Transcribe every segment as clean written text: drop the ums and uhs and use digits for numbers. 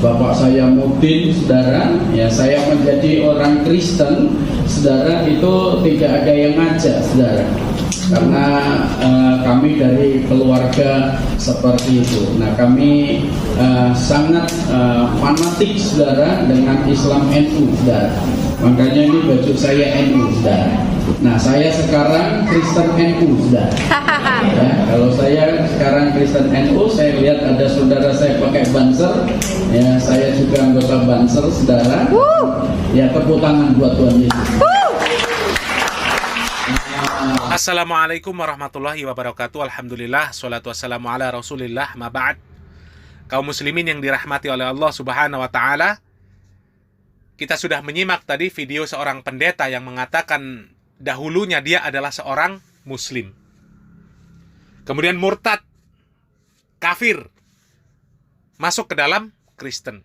bapak saya Mudin, saudara. Ya, saya menjadi orang Kristen, saudara, itu tidak ada yang ngajak, saudara. Karena kami dari keluarga seperti itu. Nah, kami sangat fanatik, saudara, dengan Islam NU, saudara. Makanya ini baju saya NU, saudara. Nah, saya sekarang Kristen NU, saudara. Ya, kalau saya sekarang Kristen NU, saya lihat ada saudara saya pakai banser. Ya, saya juga anggota banser, saudara. Ya, tepuk tangan buat Tuhan Yesus. Assalamualaikum warahmatullahi wabarakatuh. Alhamdulillah, salatu wassalamu ala rasulillah, ma ba'd. Kaum muslimin yang dirahmati oleh Allah subhanahu wa ta'ala, kita sudah menyimak tadi video seorang pendeta yang mengatakan dahulunya dia adalah seorang muslim, kemudian murtad, kafir, masuk ke dalam Kristen.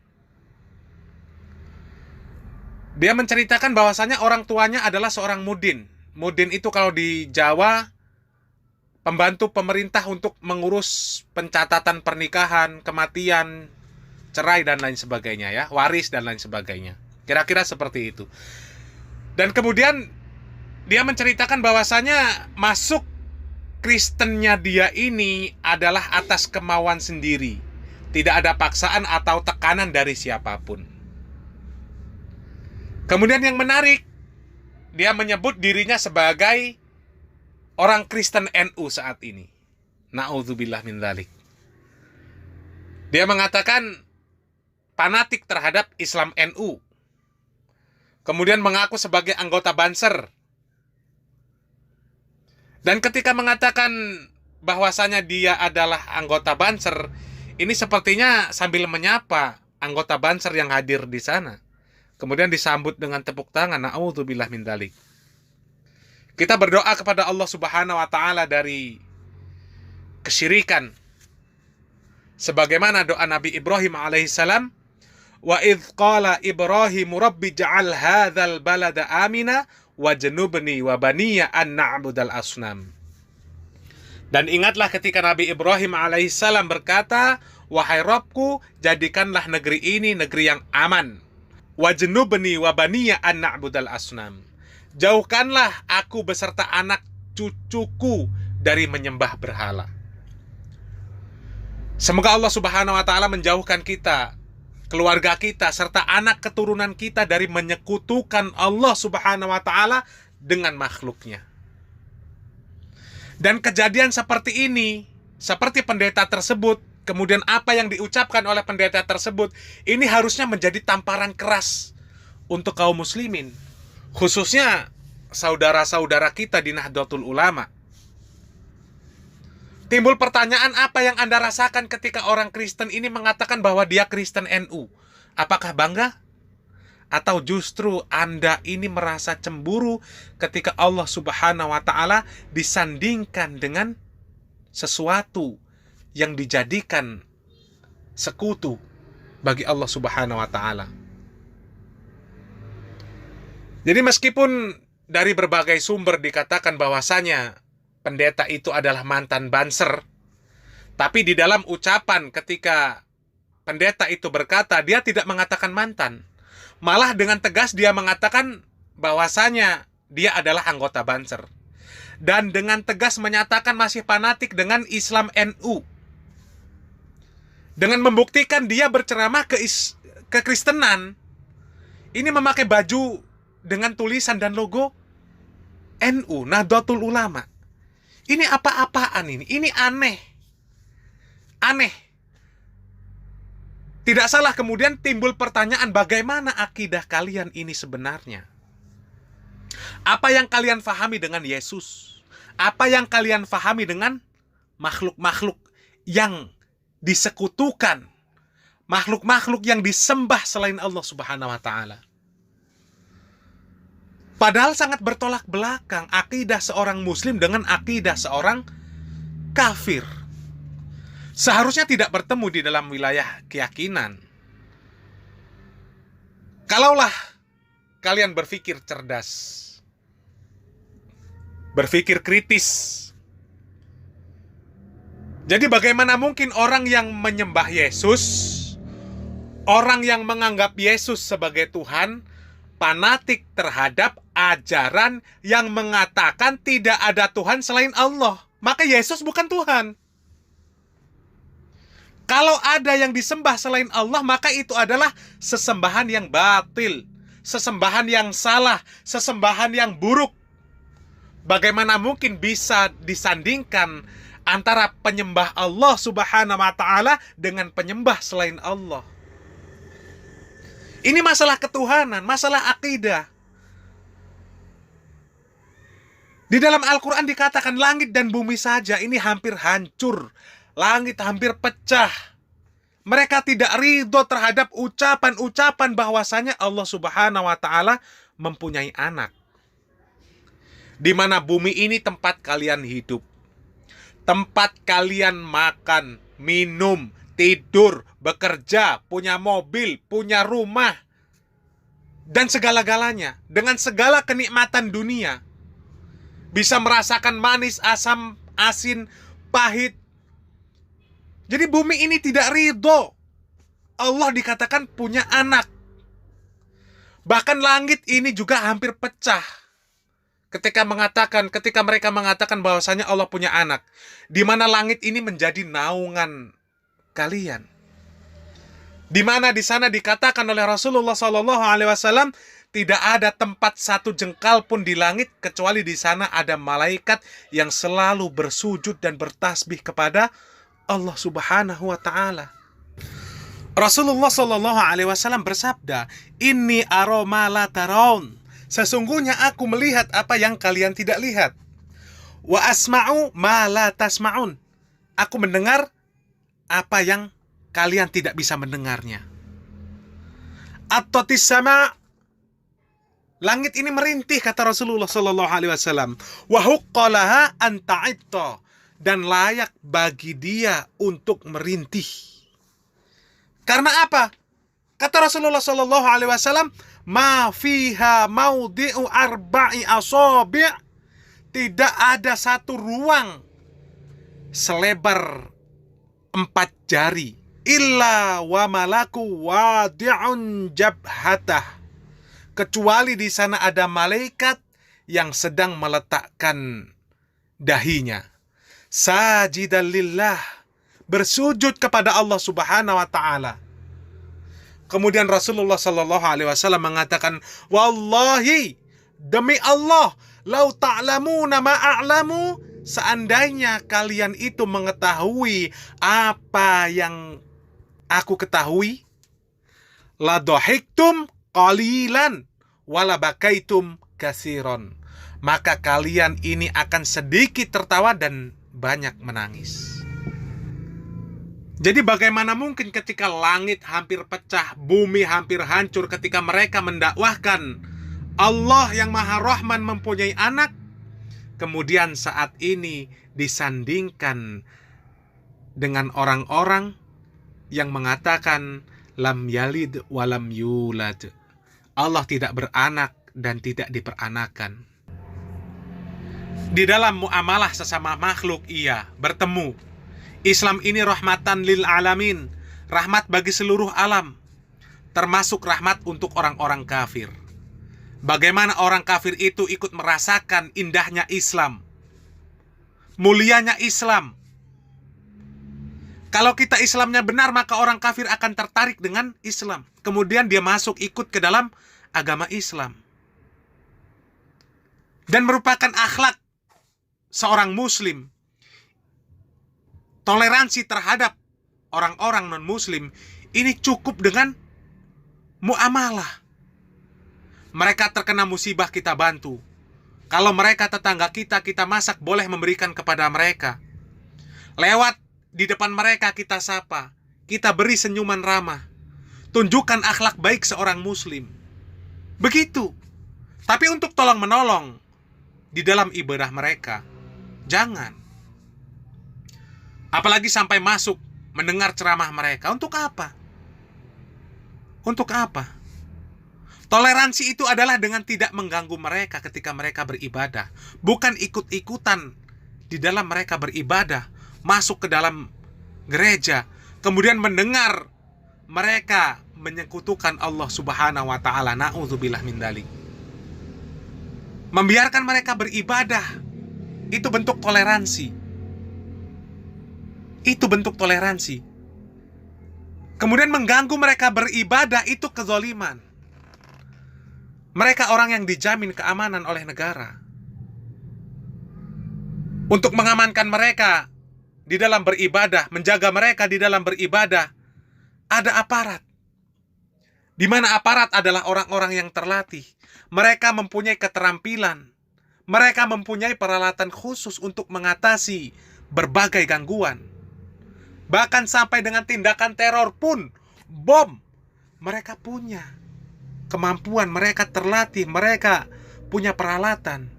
Dia menceritakan bahwasanya orang tuanya adalah seorang mudin. Mudin itu kalau di Jawa pembantu pemerintah untuk mengurus pencatatan pernikahan, kematian, cerai dan lain sebagainya, ya, waris dan lain sebagainya. Kira-kira seperti itu. Dan kemudian dia menceritakan bahwasanya masuk Kristennya dia ini adalah atas kemauan sendiri. Tidak ada paksaan atau tekanan dari siapapun. Kemudian yang menarik, dia menyebut dirinya sebagai orang Kristen NU saat ini. Na'udzubillah min dzalik. Dia mengatakan fanatik terhadap Islam NU. Kemudian mengaku sebagai anggota Banser. Dan ketika mengatakan bahwasanya dia adalah anggota Banser, ini sepertinya sambil menyapa anggota Banser yang hadir di sana. Kemudian disambut dengan tepuk tangan. Na'udzubillah min dzalik. Kita berdoa kepada Allah subhanahu wa ta'ala dari kesyirikan. Sebagaimana doa Nabi Ibrahim alaihissalam. Wa idh qala Ibrahim rabbi ja'al hadzal balada amina wajnubni wa baniya an na'budal asnam. Dan ingatlah ketika Nabi Ibrahim alaihissalam berkata, wahai Rabbku, jadikanlah negeri ini negeri yang aman. Wajnubni wa baniya an na'budal asnam. Jauhkanlah aku beserta anak cucuku dari menyembah berhala. Semoga Allah subhanahu wa ta'ala menjauhkan kita, keluarga kita, serta anak keturunan kita dari menyekutukan Allah subhanahu wa ta'ala dengan makhluknya. Dan kejadian seperti ini, seperti pendeta tersebut, kemudian apa yang diucapkan oleh pendeta tersebut, ini harusnya menjadi tamparan keras untuk kaum muslimin, khususnya saudara-saudara kita di Nahdlatul Ulama. Timbul pertanyaan, apa yang Anda rasakan ketika orang Kristen ini mengatakan bahwa dia Kristen NU? Apakah bangga? Atau justru Anda ini merasa cemburu ketika Allah subhanahu wa ta'ala disandingkan dengan sesuatu yang dijadikan sekutu bagi Allah subhanahu wa ta'ala? Jadi meskipun dari berbagai sumber dikatakan bahwasanya pendeta itu adalah mantan Banser, tapi di dalam ucapan ketika pendeta itu berkata, dia tidak mengatakan mantan. Malah dengan tegas dia mengatakan bahwasanya dia adalah anggota Banser. Dan dengan tegas menyatakan masih fanatik dengan Islam NU. Dengan membuktikan dia berceramah ke Kristenan, ini memakai baju dengan tulisan dan logo NU, Nahdlatul Ulama. Ini apa-apaan ini? Ini aneh. Aneh. Tidak salah kemudian timbul pertanyaan, bagaimana akidah kalian ini sebenarnya? Apa yang kalian fahami dengan Yesus? Apa yang kalian fahami dengan makhluk-makhluk yang disekutukan, makhluk-makhluk yang disembah selain Allah subhanahu wa ta'ala? Padahal sangat bertolak belakang akidah seorang muslim dengan akidah seorang kafir. Seharusnya tidak bertemu di dalam wilayah keyakinan. Kalaulah kalian berpikir cerdas, berpikir kritis, jadi bagaimana mungkin orang yang menyembah Yesus, Orang yang menganggap Yesus sebagai Tuhan fanatik terhadap ajaran yang mengatakan tidak ada Tuhan selain Allah. Maka Yesus bukan Tuhan. Kalau ada yang disembah selain Allah, maka itu adalah sesembahan yang batil, sesembahan yang salah, sesembahan yang buruk. Bagaimana mungkin bisa disandingkan antara penyembah Allah Subhanahu wa Ta'ala dengan penyembah selain Allah? Ini masalah ketuhanan, masalah akidah. Di dalam Al-Quran dikatakan langit dan bumi saja ini hampir hancur. Langit hampir pecah. Mereka tidak ridho terhadap ucapan-ucapan bahwasanya Allah Subhanahu wa Ta'ala mempunyai anak. Di mana bumi ini tempat kalian hidup, tempat kalian makan, minum, tidur, bekerja, punya mobil, punya rumah, dan segala-galanya, dengan segala kenikmatan dunia. Bisa merasakan manis, asam, asin, pahit. Jadi bumi ini tidak ridho Allah dikatakan punya anak. Bahkan langit ini juga hampir pecah ketika mereka mengatakan bahwasanya Allah punya anak, di mana langit ini menjadi naungan kalian. Di mana di sana dikatakan oleh Rasulullah SAW, tidak ada tempat satu jengkal pun di langit kecuali di sana ada malaikat yang selalu bersujud dan bertasbih kepada Allah Subhanahu wa Ta'ala. Rasulullah SAW bersabda, "Inni ara ma la tarawun." Sesungguhnya aku melihat apa yang kalian tidak lihat. Wa asma'u ma la tasma'un. Aku mendengar apa yang kalian tidak bisa mendengarnya. At-tatis sama. Langit ini merintih, kata Rasulullah SAW. Wa huqqalaha an ta'itta. Dan layak bagi dia untuk merintih. Karena apa? Kata Rasulullah SAW, ma fiha maudi'u arba'i asabi'. Tidak ada satu ruang selebar 4 jari. Illa wa malaku wadi'un jabhatah. Kecuali di sana ada malaikat yang sedang meletakkan dahinya. Sajidan lillah, bersujud kepada Allah Subhanahu wa Ta'ala. Kemudian Rasulullah SAW mengatakan, wallahi, demi Allah, lau ta'lamuna ma a'lamu, seandainya kalian itu mengetahui apa yang aku ketahui, la dhahiktum qalilan wala bakaitum katsiran, maka kalian ini akan sedikit tertawa dan banyak menangis. Jadi bagaimana mungkin ketika langit hampir pecah, bumi hampir hancur ketika mereka mendakwahkan Allah yang Maha Rahman mempunyai anak, kemudian saat ini disandingkan dengan orang-orang yang mengatakan lam yalid walam yulad. Allah tidak beranak dan tidak diperanakan. Di dalam muamalah sesama makhluk bertemu. Islam ini rahmatan lil alamin, rahmat bagi seluruh alam, termasuk rahmat untuk orang-orang kafir. Bagaimana orang kafir itu ikut merasakan indahnya Islam, mulianya Islam. Kalau kita Islamnya benar, maka orang kafir akan tertarik dengan Islam. Kemudian dia masuk ikut ke dalam agama Islam. Dan merupakan akhlak seorang muslim. Toleransi terhadap orang-orang non-muslim ini cukup dengan muamalah. Mereka terkena musibah, kita bantu. Kalau mereka tetangga kita, kita masak, boleh memberikan kepada mereka. Lewat di depan mereka kita sapa, kita beri senyuman ramah. Tunjukkan akhlak baik seorang muslim. Begitu. Tapi untuk tolong-menolong di dalam ibadah mereka, jangan. Apalagi sampai masuk mendengar ceramah mereka. Untuk apa? Untuk apa? Toleransi itu adalah dengan tidak mengganggu mereka ketika mereka beribadah. Bukan ikut-ikutan di dalam mereka beribadah. Masuk ke dalam gereja, kemudian mendengar mereka menyekutukan Allah Subhanahu wa taala. Na'udzubillah min dzalik. Membiarkan mereka beribadah itu bentuk toleransi. Itu bentuk toleransi. Kemudian mengganggu mereka beribadah itu kezaliman. Mereka orang yang dijamin keamanan oleh negara. Untuk mengamankan mereka di dalam beribadah, menjaga mereka di dalam beribadah, ada aparat. Di mana aparat adalah orang-orang yang terlatih. Mereka mempunyai keterampilan. Mereka mempunyai peralatan khusus untuk mengatasi berbagai gangguan. Bahkan sampai dengan tindakan teror pun, bom, mereka punya kemampuan, mereka terlatih, mereka punya peralatan.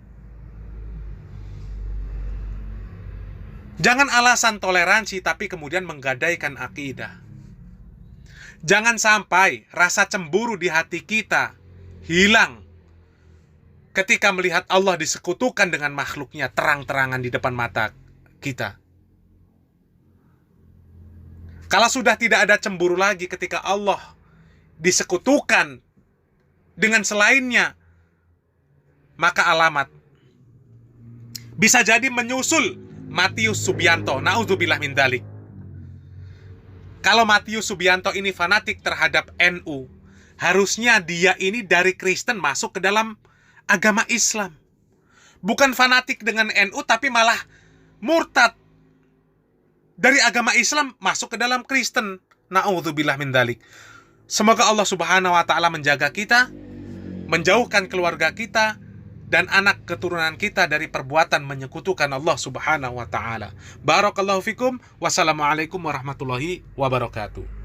Jangan alasan toleransi tapi kemudian menggadaikan akidah. Jangan sampai rasa cemburu di hati kita hilang ketika melihat Allah disekutukan dengan makhluknya terang-terangan di depan mata kita. Kalau sudah tidak ada cemburu lagi ketika Allah disekutukan dengan selainnya, maka alamat bisa jadi menyusul Matius Subianto. Na'udzubillah min dzalik. Kalau Matius Subianto ini fanatik terhadap NU, harusnya dia ini dari Kristen masuk ke dalam agama Islam. Bukan fanatik dengan NU tapi malah murtad dari agama Islam masuk ke dalam Kristen. Na'udzubillah min dzalik. Semoga Allah Subhanahu wa taala menjaga kita, menjauhkan keluarga kita dan anak keturunan kita dari perbuatan menyekutukan Allah Subhanahu wa taala. Barakallahu fikum. Wassalamualaikum warahmatullahi wabarakatuh.